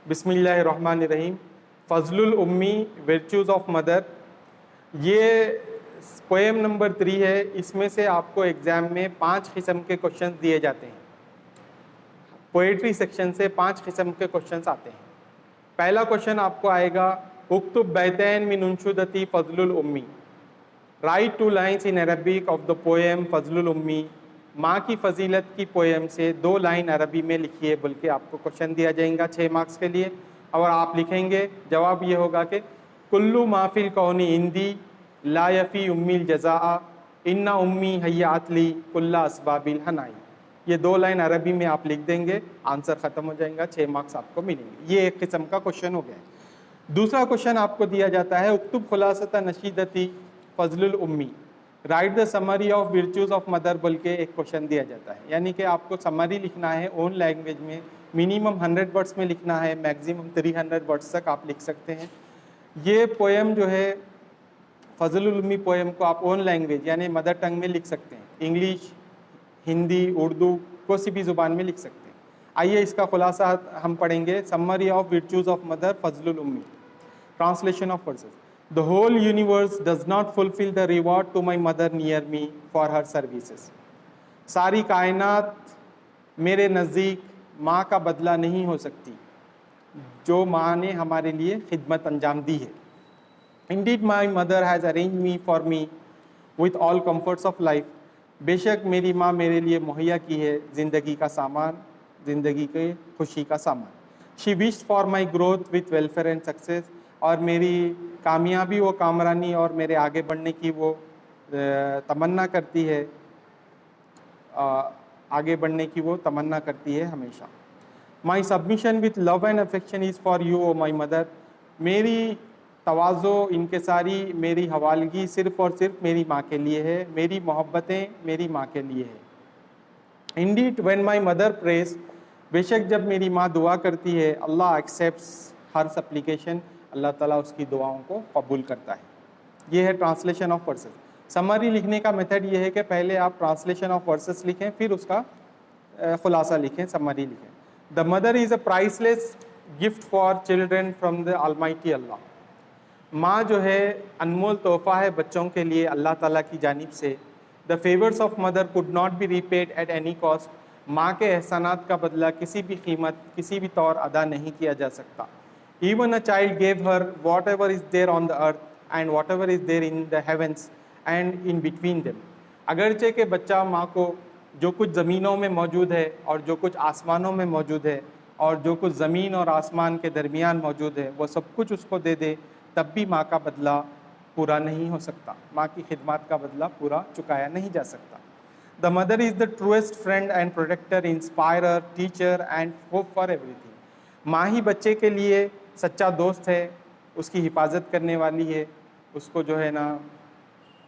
بسم اللہ الرحمن الرحیم. فضل الامی ورچوز آف مدر، یہ پویم نمبر 3 ہے. اس میں سے آپ کو ایگزام میں 5 قسم کے کوشچنز دیے جاتے ہیں. پوئٹری سیکشن سے 5 قسم کے کوشچنز آتے ہیں. پہلا کوشچن آپ کو آئے گا اکتب بیتین من انشودتی فضل الامی. Write 2 lines in Arabic of the poem فضل الامی. ماں کی فضیلت کی پویم سے 2 لائن عربی میں لکھیے بول کے آپ کو کوشچن دیا جائے گا 6 مارکس کے لیے. اور آپ لکھیں گے، جواب یہ ہوگا کہ کلو ما فی الکون عندی لا یفی امی الجزاء ان امی حیات لی کل اسباب الحنائی. یہ 2 لائن عربی میں آپ لکھ دیں گے، آنسر ختم ہو جائے گا، 6 مارکس آپ کو ملیں گے. یہ ایک قسم کا کوشچن ہو گیا. دوسرا کوشچن آپ کو دیا جاتا ہے اکتب خلاصۃ نشیدتی فضل الامی. Write the summary of virtues of mother بول کے ایک کوشچن دیا جاتا ہے. یعنی کہ آپ کو سمری لکھنا ہے اون لینگویج میں، منیمم 100 ورڈس میں لکھنا ہے، میکزیمم 300 ورڈس تک آپ لکھ سکتے ہیں. یہ پویم جو ہے فضل الامی پویم کو آپ اون لینگویج یعنی مدر ٹنگ میں لکھ سکتے ہیں. انگلش، ہندی، اردو، کوئی بھی زبان میں لکھ سکتے ہیں. آئیے اس کا خلاصہ ہم پڑھیں گے. Summary of virtues of mother Fazal الامی. Translation of verses. The whole universe does not fulfill the reward to my mother near me for her services. ساری کائنات میرے نزدیک ماں کا بدلہ نہیں ہو سکتی جو ماں نے ہمارے لیے خدمت انجام دی ہے. Indeed my mother has arranged me for me with all comforts of life. بے شک میری ماں میرے لیے مہیا کی ہے زندگی کا سامان، زندگی کے خوشی کا سامان. She wished for my growth with welfare and success. اور میری کامیابی و کامرانی اور میرے آگے بڑھنے کی وہ تمنا کرتی ہے، آگے بڑھنے کی وہ تمنا کرتی ہے ہمیشہ. My submission with love and affection is for you O my mother. میری تواضع، انکساری، میری حوالگی صرف اور صرف میری ماں کے لیے ہے، میری محبتیں میری ماں کے لیے ہے. Indeed when my mother prays، بے شک جب میری ماں دعا کرتی ہے، اللہ accepts her supplication، اللہ تعالیٰ اس کی دعاؤں کو قبول کرتا ہے. یہ ہے ٹرانسلیشن آف ورسز. سمری لکھنے کا میتھڈ یہ ہے کہ پہلے آپ ٹرانسلیشن آف ورسز لکھیں، پھر اس کا خلاصہ لکھیں، سمری لکھیں. The mother is a priceless gift for children from the almighty Allah. ماں جو ہے انمول تحفہ ہے بچوں کے لیے اللہ تعالیٰ کی جانب سے. The favours of mother could not be repaid at any cost. ماں کے احسانات کا بدلہ کسی بھی قیمت، کسی بھی طور ادا نہیں کیا جا سکتا. Even a child gave her whatever is there on the earth and whatever is there in the heavens and in between them. اگرچہ کہ بچہ ماں کو جو کچھ زمینوں میں موجود ہے اور جو کچھ آسمانوں میں موجود ہے اور جو کچھ زمین اور آسمان کے درمیان موجود ہے وہ سب کچھ اس کو دے دے، تب بھی ماں کا بدلہ پورا نہیں ہو سکتا، ماں کی خدمات کا بدلہ پورا چکایا نہیں جا سکتا. The mother is the truest friend and protector, inspirer, teacher and hope for everything. ماں ہی بچے کے لیے سچا دوست ہے، اس کی حفاظت کرنے والی ہے، اس کو جو ہے نا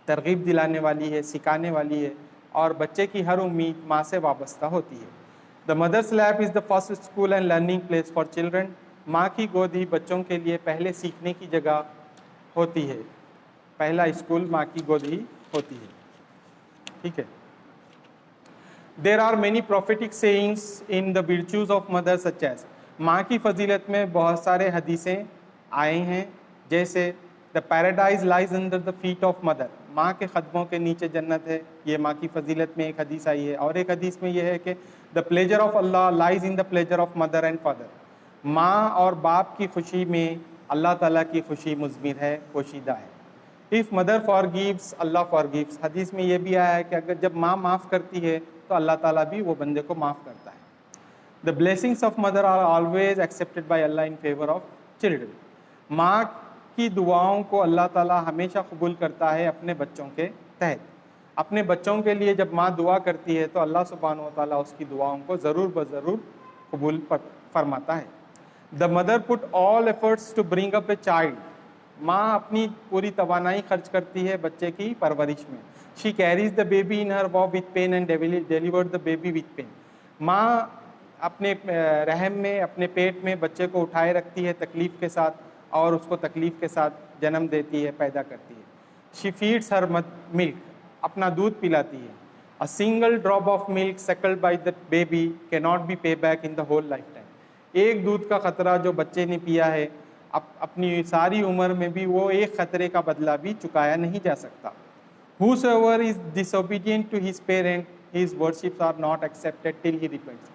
ترغیب دلانے والی ہے، سکھانے والی ہے، اور بچے کی ہر امید ماں سے وابستہ ہوتی ہے. The mother's lap is the first school and learning place for children. ماں کی گود ہی بچوں کے لیے پہلے سیکھنے کی جگہ ہوتی ہے. پہلا اسکول ماں کی گود ہی ہوتی ہے. ٹھیک ہے. There are many prophetic sayings in the virtues of mother such as. ماں کی فضیلت میں بہت سارے حدیثیں آئے ہیں، جیسے the paradise lies under the feet of mother. ماں کے قدموں کے نیچے جنت ہے، یہ ماں کی فضیلت میں ایک حدیث آئی ہے. اور ایک حدیث میں یہ ہے کہ the pleasure of Allah lies in the pleasure of mother and father. ماں اور باپ کی خوشی میں اللہ تعالیٰ کی خوشی مضمر ہے، پوشیدہ ہے. If mother for gives Allah for gives. حدیث میں یہ بھی آیا ہے کہ اگر جب ماں معاف کرتی ہے تو اللہ تعالیٰ بھی وہ بندے کو معاف کرتا ہے. The blessings of mother are always accepted by Allah in favor of children. ماں کی دعاؤں کو اللہ تعالیٰ ہمیشہ قبول کرتا ہے اپنے بچوں کے تحت. اپنے بچوں کے لیے جب ماں دعا کرتی ہے تو اللہ سبحانہ و تعالیٰ اس کی دعاؤں کو ضرور بضرور قبول فرماتا ہے. The mother put all efforts to bring up a child. ماں اپنی پوری توانائی خرچ کرتی ہے بچے کی پرورش میں. She carries the baby in her womb with pain and delivered the baby with pain. ماں اپنے رحم میں، اپنے پیٹ میں بچے کو اٹھائے رکھتی ہے تکلیف کے ساتھ، اور اس کو تکلیف کے ساتھ جنم دیتی ہے، پیدا کرتی ہے. She feeds her milk. اپنا دودھ پلاتی ہے. A single drop of milk suckled by the baby cannot be paid back in the whole lifetime. ایک دودھ کا قطرہ جو بچے نے پیا ہے اپنی ساری عمر میں بھی وہ ایک خطرے کا بدلہ بھی چکایا نہیں جا سکتا. Whosoever is disobedient to his parent, his worships are not accepted till he repents.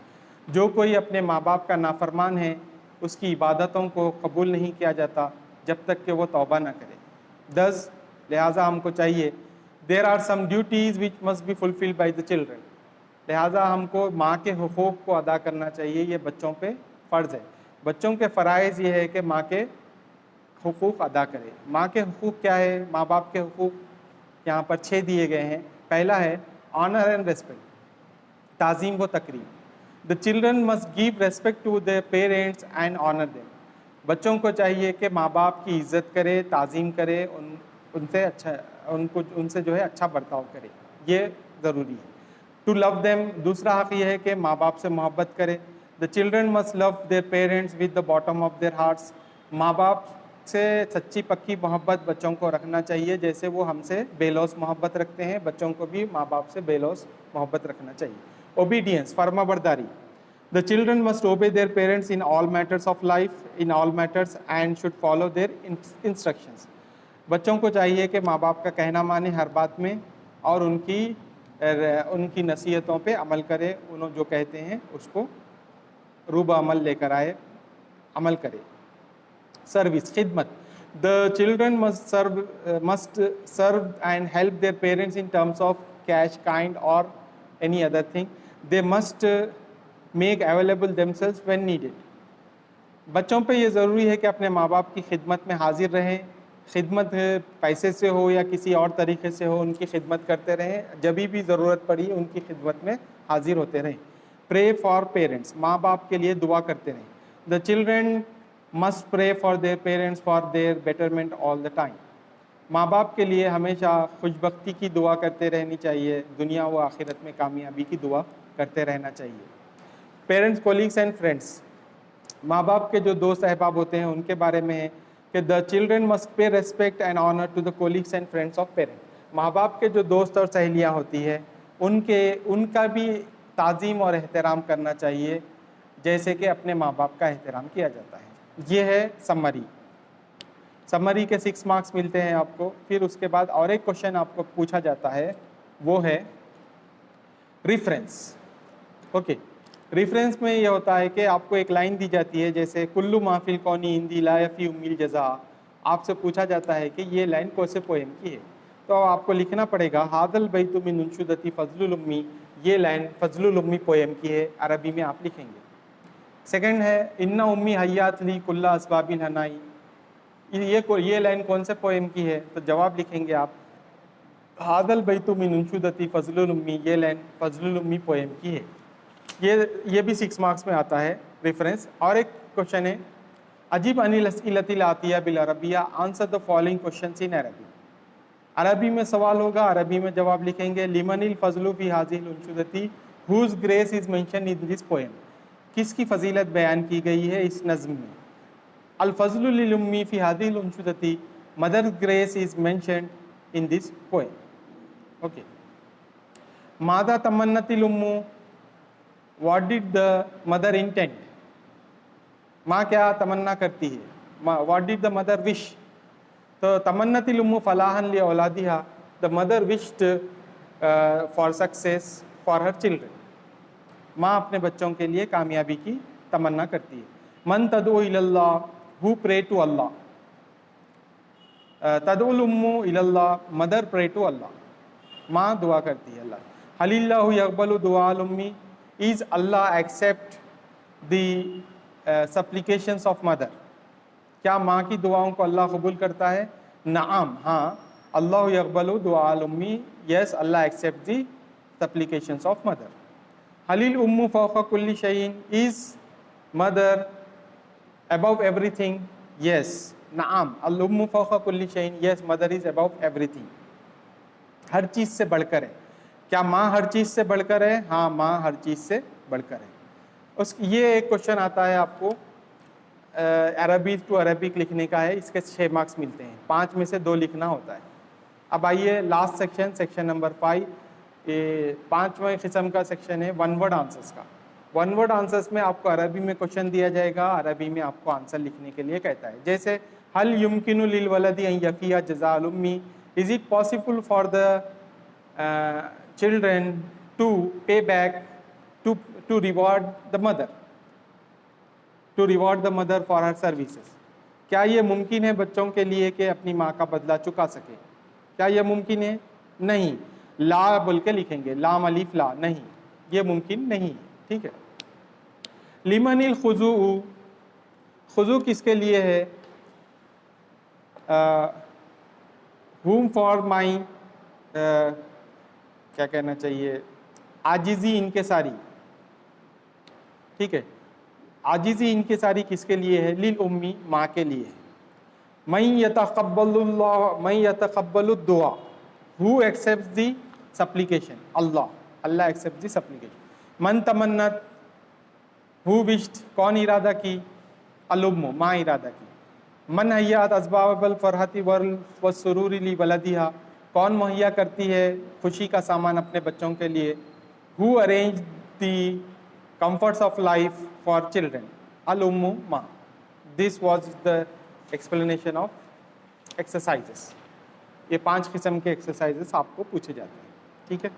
جو کوئی اپنے ماں باپ کا نافرمان ہے اس کی عبادتوں کو قبول نہیں کیا جاتا جب تک کہ وہ توبہ نہ کرے. Thus لہٰذا ہم کو چاہیے there are some duties which must be fulfilled by the children. لہٰذا ہم کو ماں کے حقوق کو ادا کرنا چاہیے, یہ بچوں پہ فرض ہے. بچوں کے فرائض یہ ہے کہ ماں کے حقوق ادا کرے. ماں کے حقوق کیا ہے؟ ماں باپ کے حقوق یہاں پر 6 دیے گئے ہیں. پہلا ہے آنر اینڈ ریسپیکٹ, تعظیم و تکریم. The children must give respect to their parents and honor them. بچوں کو چاہیے کہ ماں باپ کی عزت کرے, تعظیم کرے, ان سے جو ہے اچھا برتاؤ کرے, یہ ضروری ہے. To love them, دوسرا حق یہ ہے کہ ماں باپ سے محبت کرے. The children must love their parents with the bottom of their hearts. ماں باپ سے سچی پکی محبت بچوں کو رکھنا چاہیے, جیسے وہ ہم سے بے لوث محبت رکھتے ہیں بچوں کو بھی ماں باپ سے بے لوث محبت رکھنا چاہیے. Obedience, فرما برداری. The children must obey their parents in all matters of life, in all matters, and should follow their instructions. بچوں کو چاہیے کہ ماں باپ کا کہنا مانے ہر بات میں اور ان کی نصیحتوں پہ عمل کرے, انہوں جو کہتے ہیں اس کو روبہ عمل لے کر آئے, عمل کرے. Service, خدمت. The children must serve and help their parents in terms of cash, kind, or any other thing. They must make available themselves when needed. بچوں پہ یہ ضروری ہے کہ اپنے ماں باپ کی خدمت میں حاضر رہیں. خدمت پیسے سے ہو یا کسی اور طریقے سے ہو, ان کی خدمت کرتے رہیں. جبھی بھی ضرورت پڑی ان کی خدمت میں حاضر ہوتے رہیں. Pray for parents, ماں باپ کے لیے دعا کرتے رہیں. The children must pray for their parents for their betterment all the time. ماں باپ کے لیے ہمیشہ خوشبختی کی دعا کرتے رہنی چاہیے, دنیا و آخرت میں کامیابی کی دعا کرتے رہنا چاہیے. پیرنٹس, کولیگس اینڈ فرینڈس, ماں باپ کے جو دوست احباب ہوتے ہیں ان کے بارے میں ہے کہ the children must pay respect and honor to the colleagues and friends of parents. ماں باپ کے جو دوست اور سہیلیاں ہوتی ہے ان کا بھی تعظیم اور احترام کرنا چاہیے جیسے کہ اپنے ماں باپ کا احترام کیا جاتا ہے. یہ ہے سمری کے 6 مارکس ملتے ہیں آپ کو. پھر اس کے بعد اور ایک کوشچن آپ کو پوچھا جاتا ہے, وہ ہے ریفرنس. اوکے, ریفرنس میں یہ ہوتا ہے کہ آپ کو ایک لائن دی جاتی ہے, جیسے کلو ما فی الکون ہندی لا یفی امیل جزا. آپ سے پوچھا جاتا ہے کہ یہ لائن کون سے پوئم کی ہے, تو آپ کو لکھنا پڑے گا ہذا البیت من انشدتی فضل الامی. یہ لائن فضل الامی پوئم کی ہے, عربی میں آپ لکھیں گے. سیکنڈ ہے ان امی حیات لی کل اسباب الحنائی. یہ لائن کون سے پوئم کی ہے, تو جواب لکھیں گے آپ ھذا البیت من انشدتی فضل الامی. یہ لائن فضل الامی پوئم کی ہے. یہ بھی 6 مارکس میں آتا ہے ریفرنس. اور ایک کوشچن ہے عجیب عن الاسئلۃ الآتیہ بالعربیہ, answer the following questions in Arabic. عربی میں سوال ہوگا, عربی میں جواب لکھیں گے. لمن الفضل فی ھذہ الانشدۃ whose grace is mentioned in this poem. کس کی فضیلت بیان کی گئی ہے اس نظم میں. الفضل للأم فی ھذہ الانشدۃ, mother's grace is mentioned in this poem. Okay. ماذا تمنت الأم, what did the mother intend. ماں کیا تمنا کرتی ہے, what did the mother wish. تو تمنت الأم فلاحا لأولادها, the mother wished for success for her children. ماں اپنے بچوں کے لیے کامیابی کی تمنا کرتی ہے. من تدعو الی اللہ, who pray to Allah. تدعو الأم الی اللہ, mother pray to Allah. ماں دعا کرتی ہے اللہ. هل اللہ یقبل دعاء الأم, is Allah accept the supplications of mother. کیا ماں کی دعاؤں کو اللہ قبول کرتا ہے؟ نعم, ہاں. اللہ یقبل دعاء الأم, yes Allah accept the supplications of mother. هل الأم فوق كل شيء, is mother above everything. Yes, نعم. الأم فوق كل شيء, yes mother is above everything. ہر چیز سے بڑھ کر ہے. کیا ماں ہر چیز سے بڑھ کر ہے؟ ہاں, ماں ہر چیز سے بڑھ کر ہے. یہ ایک کوشچن آتا ہے آپ کو عربی ٹو عربک لکھنے کا ہے. اس کے 6 مارکس ملتے ہیں, 5 میں سے 2 لکھنا ہوتا ہے. اب آئیے لاسٹ سیکشن نمبر 5. یہ 5ویں قسم کا سیکشن ہے ون ورڈ آنسرس کا. ون ورڈ آنسرس میں آپ کو عربی میں کوشچن دیا جائے گا, عربی میں آپ کو آنسر لکھنے کے لیے کہتا ہے. جیسے هل يمكن للولد ان يفي جزاء الام, is it possible for the children to pay back, to reward the mother, to reward the mother for her services. کیا یہ ممکن ہے بچوں کے لیے کہ اپنی ماں کا بدلہ چکا سکے؟ کیا یہ ممکن ہے؟ نہیں. لا بول کے لکھیں گے, لام الف لا, نہیں, یہ ممکن نہیں. ٹھیک ہے. لمن الخضوع, خضوع کس کے لیے ہے؟ whom for my کیا کہنا چاہیے, عاجزی انکساری. ٹھیک ہے. عاجزی انکساری کس کے لیے ہے؟ للأمی, ماں کے لیے ہے. من يتقبل الدعاء, who accepts the supplication? Allah. Allah accepts the supplication. من تمنت, who wished, کون ارادہ کی؟ الام, ماں ارادہ کی. من حیات اسباب الفرحت والسرور لولدها, کون مہیا کرتی ہے خوشی کا سامان اپنے بچوں کے لیے؟ who arranged the comforts of life for children? الام, ماں. This was the explanation of exercises. یہ 5 قسم کے ایکسرسائزز آپ کو پوچھے جاتے ہیں. ٹھیک ہے.